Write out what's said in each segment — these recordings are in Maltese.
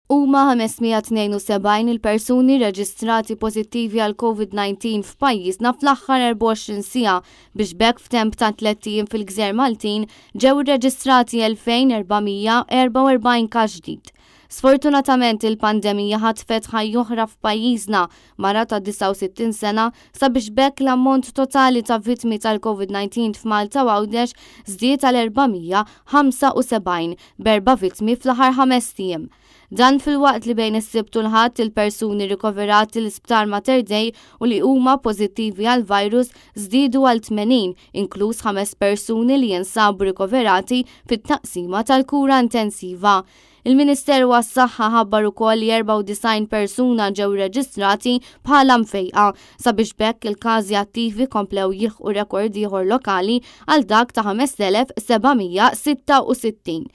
Huma 572 il-persuni reġistrati pożittivi għal COVID-19 f'pajjiżna fl-aħħar 24 siegħa biex bekk f'temp ta' 3 ijiem fil-Gżejjer Maltin ġew irreġistrati 2444 każ ġdid. Sfortunatament il-pandemija ħatfet ħajja oħra f'pajjiżna mara ta' 69 sena sabiex bekk l-ammont totali ta' vittmi tal-COVID-19 f'Malta għawdex żdied għal 475 b'4 vittmi fl-aħħar 5 ijiem. Dan fil-waqt li bejn is-sibt u l-ħadd il-persuni rikoverati l-isptar Mater Dei u li huma pożittivi għal virus żdiedu għal 80, inkluż 5 persuni li jinsabu rikoverati fit-taqsima tal-kura intensiva. Il-Ministeru għas-Saħħa ħabbar ukoll li 94 persuna ġew reġistrati bħala mfejqa sabiex bekk il-każi attivi komplew jilħqu rekord ieħor lokali għal dak ta' 5766.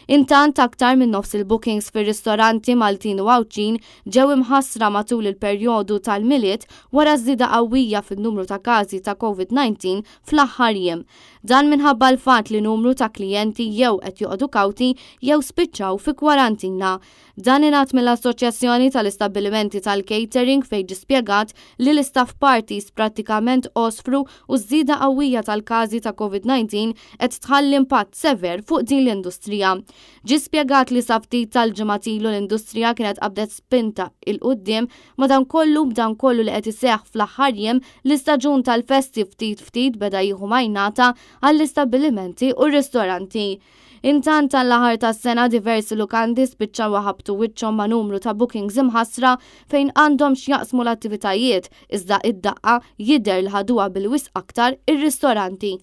Intant aktar minn nofs il-bookings fir-ristoranti Maltin u Għawċin ġew imħassra matul il-perjodu tal-miliet wara żieda qawwija fin-numru ta' każi ta' COVID-19 fl-aħħar ijiem. Dan minħabba l-fatt li numru ta' klijenti jew qed joqogħdu kawti jew spiċċaw fi kwarantina. Dan ingħat mill-Assoċjazzjoni tal-Istabbilimenti tal-Catering fejn ġie spjegat li l-istaff parties prattikament osfru u żieda qawwija tal-każi ta' COVID-19 qed tħalli impatt sever fuq din l-industrija. Ġie spjegat li sa ftit tal-ġimgħat ilu l-industrija kienet qabdet spinta il-qudiem madankollu b'dan kollu li qed iseħħ fl-aħħar ijiem l-istaġun tal-festi ftit beda jieħu majnata għall-istabbilimenti u r-ristoranti. Intant tal-aħar tas-sena diversi lukanti spiċċaw ħabtu wiċċhom ma' numru ta' bookings imħassra fejn għandhom x'jaqsmu l-attivitajiet iżda id-daqqa jidher li ħaduha bil-wisq aktar ir-ristoranti.